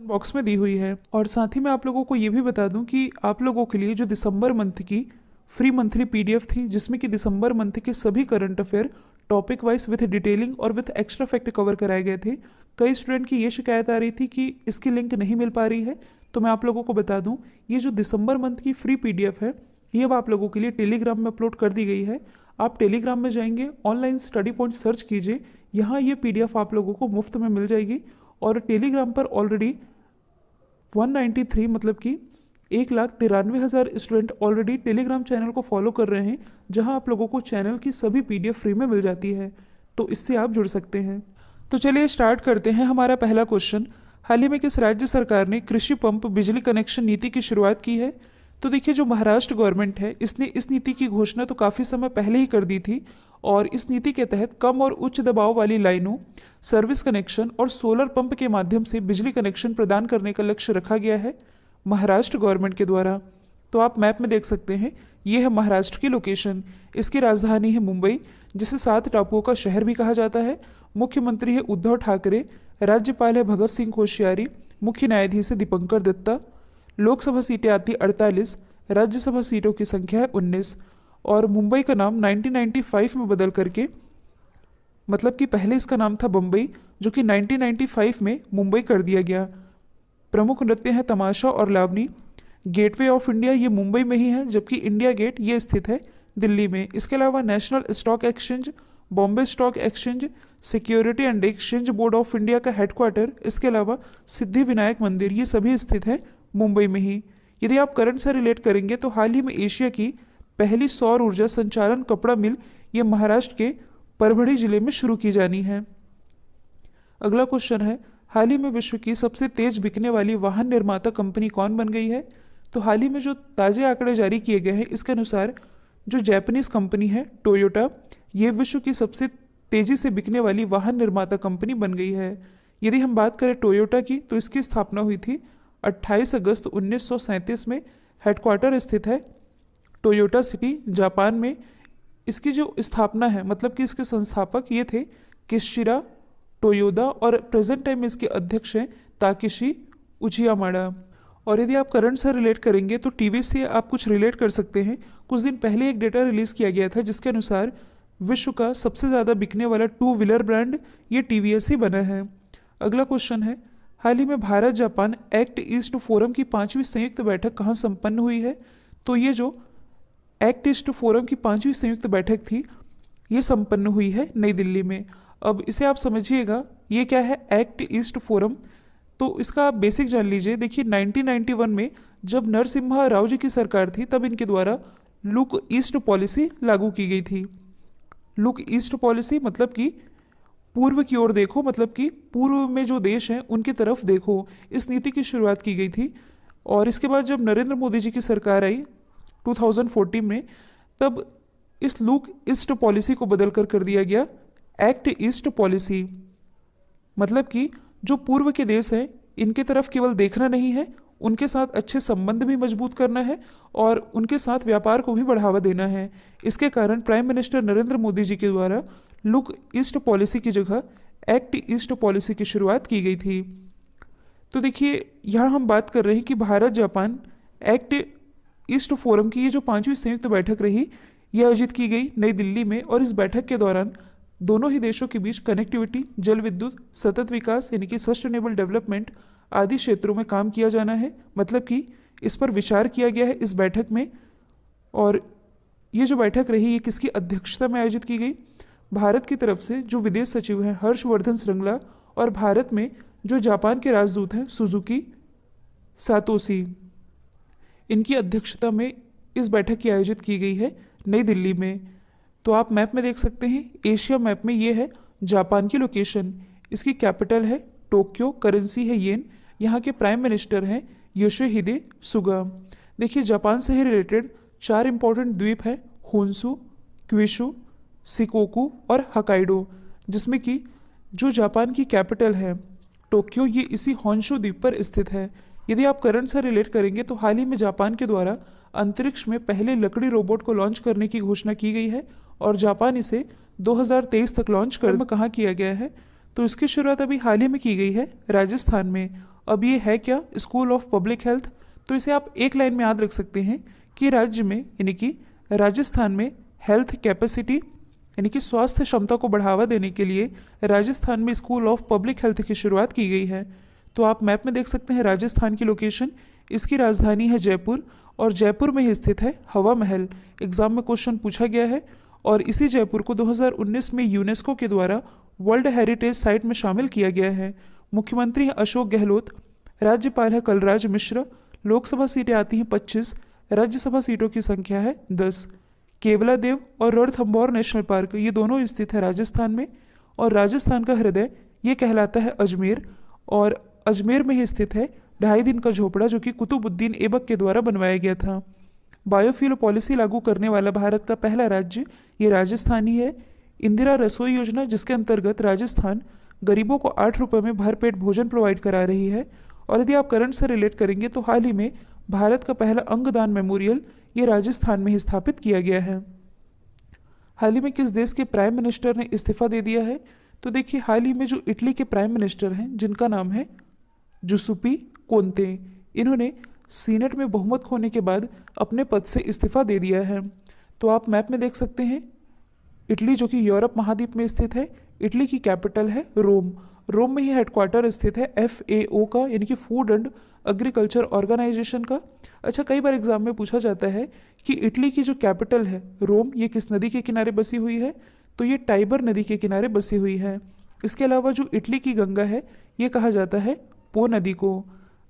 Box में दी हुई है। और साथ ही मैं आप लोगों को ये भी बता दूं कि आप लोगों के लिए जो दिसंबर मंथ की फ्री मंथली पीडीएफ थी, जिसमें कि दिसंबर मंथ के सभी current affair topic wise with detailing और विथ एक्स्ट्रा फैक्ट कवर कराए गए थे। कई स्टूडेंट की ये शिकायत आ रही थी कि इसकी लिंक नहीं मिल पा रही है, तो मैं आप लोगों को बता दूं ये जो दिसंबर मंथ की फ्री पीडीएफ है ये अब आप लोगों के लिए टेलीग्राम में अपलोड कर दी गई है। आप टेलीग्राम में जाएंगे, ऑनलाइन स्टडी पॉइंट सर्च कीजिए, यहाँ ये पीडीएफ आप लोगों को मुफ्त में मिल जाएगी। और टेलीग्राम पर ऑलरेडी 193 मतलब कि 1,93,000 स्टूडेंट ऑलरेडी टेलीग्राम चैनल को फॉलो कर रहे हैं, जहां आप लोगों को चैनल की सभी पीडीएफ फ्री में मिल जाती है, तो इससे आप जुड़ सकते हैं। तो चलिए स्टार्ट करते हैं। हमारा पहला क्वेश्चन, हाल ही में किस राज्य सरकार ने कृषि पंप बिजली कनेक्शन नीति की शुरुआत की है? तो देखिए, जो महाराष्ट्र गवर्नमेंट है इसने इस नीति की घोषणा तो काफ़ी समय पहले ही कर दी थी, और इस नीति के तहत कम और उच्च दबाव वाली लाइनों, सर्विस कनेक्शन और सोलर पंप के माध्यम से बिजली कनेक्शन प्रदान करने का लक्ष्य रखा गया है महाराष्ट्र गवर्नमेंट के द्वारा। तो आप मैप में देख सकते हैं, ये है महाराष्ट्र की लोकेशन। इसकी राजधानी है मुंबई, जिसे 7 टापुओं का शहर भी कहा जाता है। मुख्यमंत्री है उद्धव ठाकरे, राज्यपाल है भगत सिंह कोश्यारी, मुख्य न्यायाधीश है दीपंकर दत्ता। लोकसभा सीटें आती 48, राज्यसभा सीटों की संख्या है 19। और मुंबई का नाम 1995 में बदल करके, मतलब कि पहले इसका नाम था बम्बई, जो कि 1995 में मुंबई कर दिया गया। प्रमुख नृत्य हैं तमाशा और लावनी। गेटवे ऑफ इंडिया ये मुंबई में ही है, जबकि इंडिया गेट ये स्थित है दिल्ली में। इसके अलावा national stock exchange, Bombay stock exchange, security and exchange board of India का हेडक्वार्टर, इसके अलावा सिद्धि विनायक मंदिर, ये सभी स्थित है मुंबई में ही। यदि आप करंट से रिलेट करेंगे तो हाल ही में एशिया की पहली सौर ऊर्जा संचालन कपड़ा मिल ये महाराष्ट्र के परभणी जिले में शुरू की जानी है। अगला क्वेश्चन है, हाल ही में विश्व की सबसे तेज बिकने वाली वाहन निर्माता कंपनी कौन बन गई है? तो हाल ही में जो ताज़े आंकड़े जारी किए गए हैं इसके अनुसार जो जापानीज कंपनी है टोयोटा, ये विश्व की सबसे तेजी से बिकने वाली वाहन निर्माता कंपनी बन गई है। यदि हम बात करें टोयोटा की, तो इसकी स्थापना हुई थी 28 अगस्त 1937 में। हेडक्वार्टर स्थित है टोयोटा सिटी जापान में। इसकी जो स्थापना है, मतलब कि इसके संस्थापक ये थे किशिरा टोयोदा, और प्रेजेंट टाइम में इसके अध्यक्ष हैं ताकेशी उचियामाडा। और यदि आप करंट से रिलेट करेंगे तो टीवीएस से आप कुछ रिलेट कर सकते हैं। कुछ दिन पहले एक डेटा रिलीज किया गया था जिसके अनुसार विश्व का सबसे ज़्यादा बिकने वाला 2 व्हीलर ब्रांड ये टीवीएस ही बना है। अगला क्वेश्चन है, हाल ही में Bharat Japan act east forum की 5वीं संयुक्त बैठक कहाँ संपन्न हुई है? तो ये जो एक्ट ईस्ट फोरम की 5वीं संयुक्त बैठक थी ये संपन्न हुई है नई दिल्ली में। अब इसे आप समझिएगा, ये क्या है एक्ट ईस्ट फोरम, तो इसका आप बेसिक जान लीजिए। देखिए 1991 में जब नरसिम्हा राव जी की सरकार थी तब इनके द्वारा लुक ईस्ट पॉलिसी लागू की गई थी। लुक ईस्ट पॉलिसी मतलब कि पूर्व की ओर देखो, मतलब कि पूर्व में जो देश हैं उनकी तरफ देखो, इस नीति की शुरुआत की गई थी। और इसके बाद जब नरेंद्र मोदी जी की सरकार आई 2014 में, तब इस लुक ईस्ट पॉलिसी को बदल कर दिया गया एक्ट ईस्ट पॉलिसी। मतलब कि जो पूर्व के देश हैं इनके तरफ केवल देखना नहीं है, उनके साथ अच्छे संबंध भी मजबूत करना है और उनके साथ व्यापार को भी बढ़ावा देना है। इसके कारण प्राइम मिनिस्टर नरेंद्र मोदी जी के द्वारा लुक ईस्ट पॉलिसी की जगह एक्ट ईस्ट पॉलिसी की शुरुआत की गई थी। तो देखिए यहाँ हम बात कर रहे हैं कि Bharat Japan act east forum की ये जो 5वीं संयुक्त बैठक रही, यह आयोजित की गई नई दिल्ली में। और इस बैठक के दौरान दोनों ही देशों के बीच कनेक्टिविटी, जल विद्युत, सतत विकास यानी कि सस्टेनेबल डेवलपमेंट आदि क्षेत्रों में काम किया जाना है। मतलब कि इस पर विचार किया गया है इस बैठक में। और ये जो बैठक रही ये किसकी अध्यक्षता में आयोजित की गई? भारत की तरफ से जो विदेश सचिव हैं हर्षवर्धन श्रृंगला, और भारत में जो जापान के राजदूत हैं सुजुकी सातोशी, इनकी अध्यक्षता में इस बैठक की आयोजित की गई है नई दिल्ली में। तो आप मैप में देख सकते हैं, एशिया मैप में ये है जापान की लोकेशन। इसकी कैपिटल है टोक्यो, करेंसी है येन, यहाँ के प्राइम मिनिस्टर हैं योशिहिदे सुगा। देखिए जापान से ही रिलेटेड 4 इंपॉर्टेंट द्वीप हैं, होन्सू, क्यूशू, सिकोकू और हकाइडो, जिसमें कि जो जापान की कैपिटल है टोक्यो ये इसी होन्शू द्वीप पर स्थित है। यदि आप करंट से रिलेट करेंगे तो हाल ही में जापान के द्वारा अंतरिक्ष में पहले लकड़ी रोबोट को लॉन्च करने की घोषणा की गई है और जापान इसे 2023 तक लॉन्च कर कहाँ किया गया है? तो इसकी शुरुआत अभी हाल ही में की गई है राजस्थान में। अब ये है क्या? School of public health. तो इसे आप एक लाइन में याद रख सकते हैं कि राज्य में यानी कि राजस्थान में हेल्थ कैपेसिटी यानी कि स्वास्थ्य क्षमता को बढ़ावा देने के लिए राजस्थान में स्कूल ऑफ पब्लिक हेल्थ की शुरुआत की गई है। तो आप मैप में देख सकते हैं राजस्थान की लोकेशन। इसकी राजधानी है जयपुर और जयपुर में ही स्थित है हवा महल। एग्जाम में क्वेश्चन पूछा गया है और इसी जयपुर को 2019 में यूनेस्को के द्वारा वर्ल्ड हेरिटेज साइट में शामिल किया गया है। मुख्यमंत्री हैं अशोक गहलोत, राज्यपाल है कलराज मिश्र, लोकसभा सीटें आती हैं 25, राज्यसभा सीटों की संख्या है 10। केवलादेव और रणथंभौर नेशनल पार्क ये दोनों स्थित है राजस्थान में और राजस्थान का हृदय ये कहलाता है अजमेर और अजमेर में ही स्थित है 2.5 दिन का झोपड़ा जो कि कुतुबुद्दीन ऐबक के द्वारा बनवाया गया था। बायोफ्यूल पॉलिसी लागू करने वाला भारत का पहला राज्य ये राजस्थान ही है। इंदिरा रसोई योजना जिसके अंतर्गत राजस्थान गरीबों को 8 रुपये में भरपेट भोजन प्रोवाइड करा रही है। और यदि आप करंट से रिलेट करेंगे तो हाल ही में भारत का पहला अंगदान मेमोरियल ये राजस्थान में ही स्थापित किया गया है। हाल ही में किस देश के प्राइम मिनिस्टर ने इस्तीफा दे दिया है? तो देखिए हाल ही में जो इटली के प्राइम मिनिस्टर हैं जिनका नाम है जुसुपी कोंते, इन्होंने सीनेट में बहुमत खोने के बाद अपने पद से इस्तीफा दे दिया है। तो आप मैप में देख सकते हैं इटली जो कि यूरोप महाद्वीप में स्थित है। इटली की कैपिटल है रोम। रोम में ही हेडक्वार्टर स्थित है FAO का यानी कि फूड एंड एग्रीकल्चर ऑर्गेनाइजेशन का। अच्छा, कई बार एग्जाम में पूछा जाता है कि इटली की जो कैपिटल है रोम ये किस नदी के किनारे बसी हुई है? तो ये टाइबर नदी के किनारे बसी हुई है। इसके अलावा जो इटली की गंगा है ये कहा जाता है पो नदी को।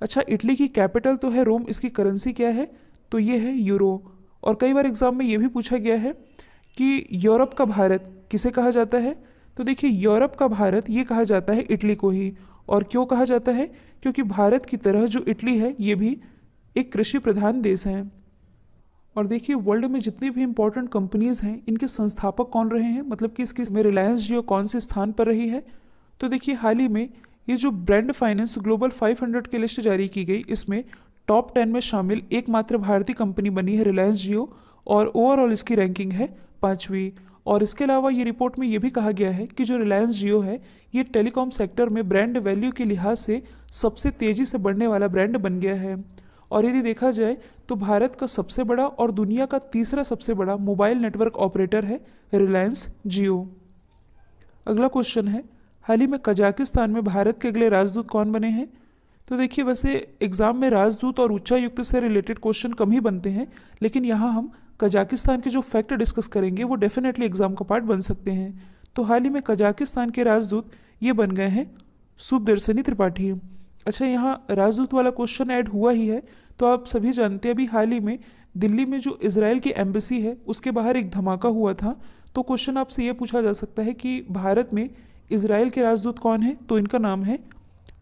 अच्छा, इटली की कैपिटल तो है रोम, इसकी करेंसी क्या है? तो ये है यूरो। और कई बार एग्जाम में ये भी पूछा गया है कि यूरोप का भारत किसे कहा जाता है? तो देखिए यूरोप का भारत ये कहा जाता है इटली को ही। और क्यों कहा जाता है? क्योंकि भारत की तरह जो इटली है ये भी एक कृषि प्रधान देश है। और देखिए वर्ल्ड में जितनी भी इंपॉर्टेंट कंपनीज हैं इनके संस्थापक कौन रहे हैं, मतलब कि इसकी में रिलायंस जियो कौन से स्थान पर रही है? तो देखिए हाल ही में ये जो ब्रांड फाइनेंस ग्लोबल 500 की लिस्ट जारी की गई इसमें टॉप 10 में शामिल एकमात्र भारतीय कंपनी बनी है रिलायंस जियो और ओवरऑल इसकी रैंकिंग है 5वीं। और इसके अलावा ये रिपोर्ट में ये भी कहा गया है कि जो रिलायंस जियो है ये टेलीकॉम सेक्टर में ब्रांड वैल्यू के लिहाज से सबसे तेजी से बढ़ने वाला ब्रांड बन गया है। और यदि देखा जाए तो भारत का सबसे बड़ा और दुनिया का तीसरा सबसे बड़ा मोबाइल नेटवर्क ऑपरेटर है रिलायंस जियो। अगला क्वेश्चन है हाल ही में कजाकिस्तान में भारत के अगले राजदूत कौन बने हैं? तो देखिए वैसे एग्जाम में राजदूत और उच्चायुक्त से रिलेटेड क्वेश्चन कम ही बनते हैं, लेकिन यहाँ हम कजाकिस्तान के जो फैक्ट डिस्कस करेंगे वो डेफिनेटली एग्जाम का पार्ट बन सकते हैं। तो हाल ही में कजाकिस्तान के राजदूत ये बन गए हैं सुखदर्शनी त्रिपाठी। अच्छा, यहाँ राजदूत वाला क्वेश्चन ऐड हुआ ही है तो आप सभी जानते हैं अभी हाल ही में दिल्ली में जो इजराइल की एम्बेसी है उसके बाहर एक धमाका हुआ था। तो क्वेश्चन आपसे ये पूछा जा सकता है कि भारत में इजराइल के राजदूत कौन है? तो इनका नाम है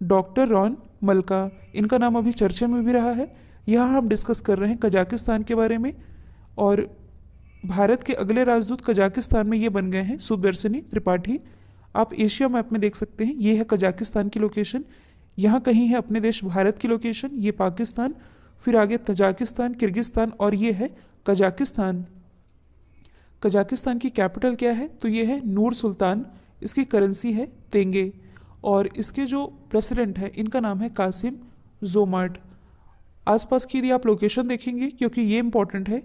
डॉक्टर रॉन मल्का। इनका नाम अभी चर्चा में भी रहा है। यहाँ हम डिस्कस कर रहे हैं कजाकिस्तान के बारे में और भारत के अगले राजदूत कजाकिस्तान में ये बन गए हैं सुखदर्शनी त्रिपाठी। आप एशिया मैप में देख सकते हैं ये है कजाकिस्तान की लोकेशन, यहाँ कहीं है अपने देश भारत की लोकेशन, ये पाकिस्तान, फिर आगे तजाकिस्तान, किर्गिस्तान और ये है कजाकिस्तान। कजाकिस्तान की कैपिटल क्या है? तो ये है नूर सुल्तान। इसकी करेंसी है तेंगे और इसके जो प्रेसिडेंट है इनका नाम है कासिम जोमार्ट। आसपास की यदि आप लोकेशन देखेंगे क्योंकि ये इंपॉर्टेंट है,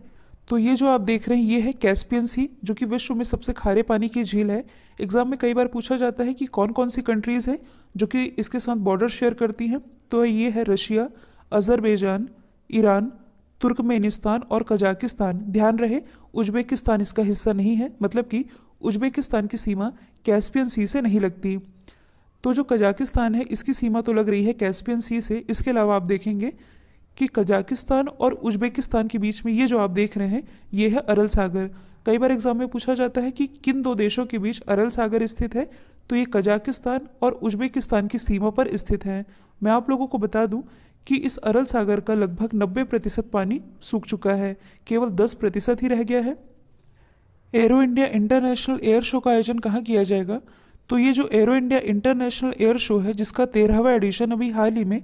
तो ये जो आप देख रहे हैं ये है कैस्पियन सी जो कि विश्व में सबसे खारे पानी की झील है। एग्जाम में कई बार पूछा जाता है कि कौन कौन सी कंट्रीज़ हैं जो कि इसके साथ बॉर्डर शेयर करती हैं। तो ये है रशिया, अजरबैजान, ईरान, तुर्कमेनिस्तान और कजाकिस्तान। ध्यान रहे उज्बेकिस्तान इसका हिस्सा नहीं है, मतलब कि उज्बेकिस्तान की सीमा कैस्पियन सी से नहीं लगती। तो जो कजाकिस्तान है इसकी सीमा तो लग रही है कैस्पियन सी से। इसके अलावा आप देखेंगे कि कजाकिस्तान और उज्बेकिस्तान के बीच में ये जो आप देख रहे हैं ये है अरल सागर। कई बार एग्जाम में पूछा जाता है कि किन दो देशों के बीच अरल सागर स्थित है? तो ये कजाकिस्तान और उज्बेकिस्तान की सीमा पर स्थित है। मैं आप लोगों को बता दूं कि इस अरल सागर का लगभग 90% पानी सूख चुका है, केवल 10% ही रह गया है। Arrow India international air show का आयोजन कहाँ किया जाएगा? तो ये जो arrow India international air show है जिसका 13वां एडिशन अभी हाल ही में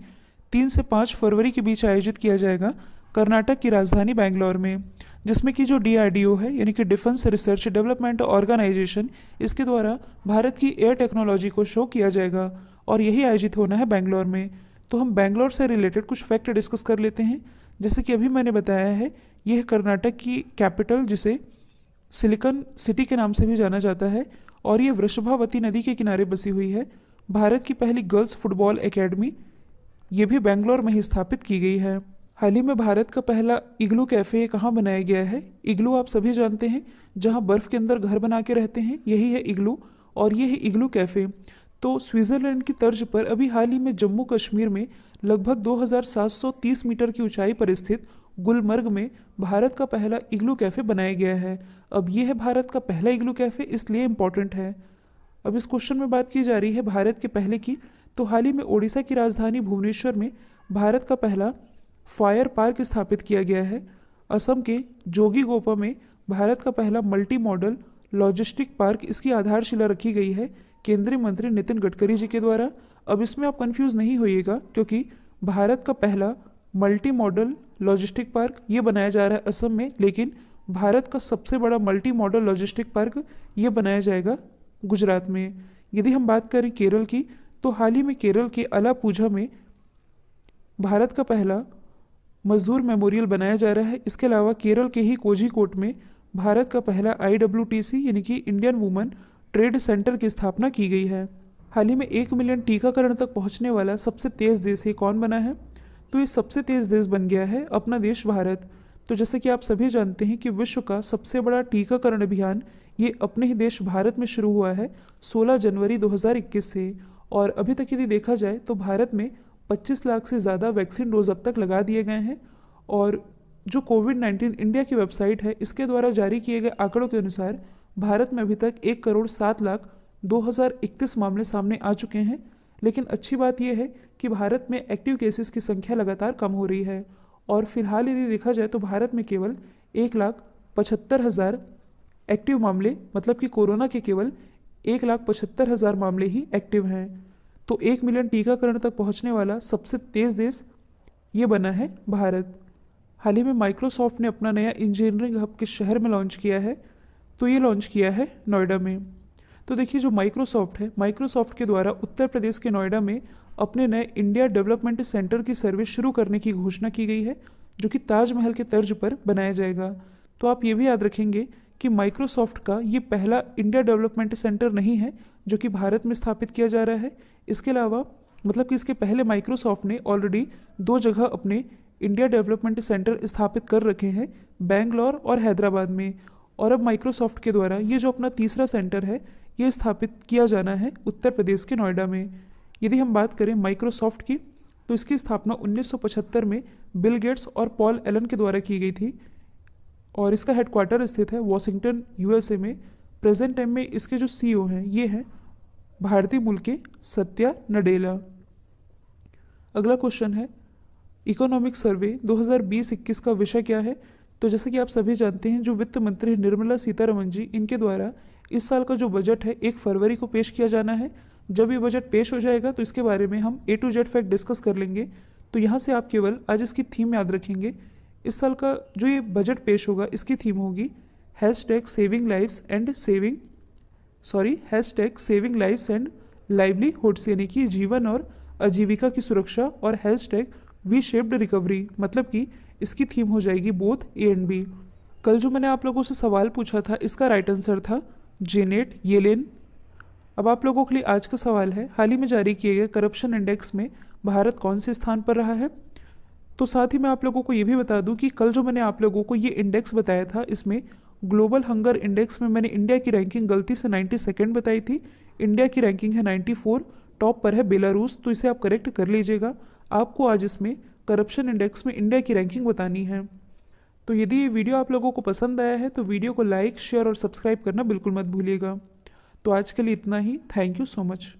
3 से 5 फरवरी के बीच आयोजित किया जाएगा कर्नाटक की राजधानी बैंगलोर में, जिसमें कि जो DRDO है यानी कि डिफेंस रिसर्च डेवलपमेंट ऑर्गेनाइजेशन, इसके द्वारा भारत की एयर टेक्नोलॉजी को शो किया जाएगा और यही आयोजित होना है बैंगलोर में। तो हम बैंगलोर से रिलेटेड कुछ फैक्ट डिस्कस कर लेते हैं। जैसे कि अभी मैंने बताया है, यह कर्नाटक की कैपिटल जिसे सिलिकॉन सिटी के नाम से भी जाना जाता है और ये वृषभावती नदी के किनारे बसी हुई है। भारत की पहली गर्ल्स फुटबॉल एकेडमी ये भी बैंगलोर में ही स्थापित की गई है। हाल ही में भारत का पहला इग्लू कैफ़े कहाँ बनाया गया है? इग्लू आप सभी जानते हैं, जहाँ बर्फ़ के अंदर घर बना के रहते हैं, यही है इग्लू, और ये है इग्लू कैफ़े। तो स्विट्ज़रलैंड की तर्ज पर अभी हाल ही में जम्मू कश्मीर में लगभग 2730 मीटर की ऊंचाई पर स्थित गुलमर्ग में भारत का पहला इग्लू कैफ़े बनाया गया है। अब ये है भारत का पहला इग्लू कैफ़े, इसलिए इम्पोर्टेंट है। अब इस क्वेश्चन में बात की जा रही है भारत के पहले की, तो हाल ही में ओडिशा की राजधानी भुवनेश्वर में भारत का पहला फायर पार्क स्थापित किया गया है। असम के जोगीघोपा में भारत का पहला मल्टी मॉडल लॉजिस्टिक पार्क, इसकी आधारशिला रखी गई है केंद्रीय मंत्री नितिन गडकरी जी के द्वारा। अब इसमें आप कंफ्यूज नहीं होइएगा, क्योंकि भारत का पहला मल्टी मॉडल लॉजिस्टिक पार्क ये बनाया जा रहा है असम में, लेकिन भारत का सबसे बड़ा मल्टी मॉडल लॉजिस्टिक पार्क ये बनाया जाएगा गुजरात में। यदि हम बात करें केरल की, तो हाल ही में केरल के अलापूझा में भारत का पहला मजदूर मेमोरियल बनाया जा रहा है। इसके अलावा केरल के ही कोझीकोड में भारत का पहला IWTC यानी कि इंडियन वुमेन ट्रेड सेंटर की स्थापना की गई है। हाल ही में 1 मिलियन टीकाकरण तक पहुंचने वाला सबसे तेज़ देश ये कौन बना है? तो ये सबसे तेज़ देश बन गया है अपना देश भारत। तो जैसे कि आप सभी जानते हैं कि विश्व का सबसे बड़ा टीकाकरण अभियान ये अपने ही देश भारत में शुरू हुआ है 16 जनवरी 2021 से, और अभी तक यदि देखा जाए तो भारत में 25 लाख से ज़्यादा वैक्सीन डोज अब तक लगा दिए गए हैं। और जो कोविड-19 इंडिया की वेबसाइट है, इसके द्वारा जारी किए गए आंकड़ों के अनुसार भारत में अभी तक 1,07,02,031 मामले सामने आ चुके हैं। लेकिन अच्छी बात यह है कि भारत में एक्टिव केसेस की संख्या लगातार कम हो रही है, और फिलहाल यदि देखा जाए तो भारत में केवल 1,75,000 एक्टिव मामले, मतलब कि कोरोना के केवल 1,75,000 मामले ही एक्टिव हैं। तो 1 मिलियन टीकाकरण तक पहुंचने वाला सबसे तेज़ देश ये बना है भारत। हाल ही में माइक्रोसॉफ्ट ने अपना नया इंजीनियरिंग हब किस शहर में लॉन्च किया है? तो ये लॉन्च किया है नोएडा में। तो देखिए, जो माइक्रोसॉफ्ट है, माइक्रोसॉफ्ट के द्वारा उत्तर प्रदेश के नोएडा में अपने नए इंडिया डेवलपमेंट सेंटर की सर्विस शुरू करने की घोषणा की गई है, जो कि ताजमहल के तर्ज पर बनाया जाएगा। तो आप ये भी याद रखेंगे कि माइक्रोसॉफ्ट का ये पहला इंडिया डेवलपमेंट सेंटर नहीं है जो कि भारत में स्थापित किया जा रहा है। इसके अलावा मतलब कि इसके पहले माइक्रोसॉफ्ट ने ऑलरेडी 2 जगह अपने इंडिया डेवलपमेंट सेंटर स्थापित कर रखे हैं, बेंगलोर और हैदराबाद में। और अब माइक्रोसॉफ्ट के द्वारा ये जो अपना तीसरा सेंटर है ये स्थापित किया जाना है उत्तर प्रदेश के नोएडा में। यदि हम बात करें माइक्रोसॉफ्ट की, तो इसकी स्थापना 1975 में बिल गेट्स और पॉल एलन के द्वारा की गई थी, और इसका हेडक्वार्टर स्थित है वॉशिंगटन USA में। प्रेजेंट टाइम में इसके जो CEO हैं ये हैं भारतीय मूल के सत्या नडेला। अगला क्वेश्चन है, इकोनॉमिक सर्वे 2020-21 का विषय क्या है? तो जैसे कि आप सभी जानते हैं, जो वित्त मंत्री निर्मला सीतारमण जी, इनके द्वारा इस साल का जो बजट है 1 फरवरी को पेश किया जाना है। जब ये बजट पेश हो जाएगा तो इसके बारे में हम A to Z fact discuss कर लेंगे। तो यहाँ से आप केवल आज इसकी थीम याद रखेंगे। इस साल का जो ये बजट पेश होगा इसकी थीम होगी #सेविंग लाइव्स एंड लाइवलीहुड्स, यानी कि जीवन और आजीविका की सुरक्षा, और #वी शेप्ड रिकवरी, मतलब कि इसकी थीम हो जाएगी बोथ A एंड B। कल जो मैंने आप लोगों से सवाल पूछा था, इसका राइट आंसर था जेनेट येलेन। अब आप लोगों के लिए आज का सवाल है, हाल ही में जारी किए गए करप्शन इंडेक्स में भारत कौन से स्थान पर रहा है? तो साथ ही मैं आप लोगों को ये भी बता दूं कि कल जो मैंने आप लोगों को ये इंडेक्स बताया था, इसमें ग्लोबल हंगर इंडेक्स में मैंने इंडिया की रैंकिंग गलती से 92nd बताई थी। इंडिया की रैंकिंग है 94, टॉप पर है बेलारूस, तो इसे आप करेक्ट कर लीजिएगा। आपको आज इसमें करप्शन इंडेक्स में इंडिया की रैंकिंग बतानी है। तो यदि ये वीडियो आप लोगों को पसंद आया है तो वीडियो को लाइक, शेयर और सब्सक्राइब करना बिल्कुल मत भूलिएगा। तो आज के लिए इतना ही। Thank you so much.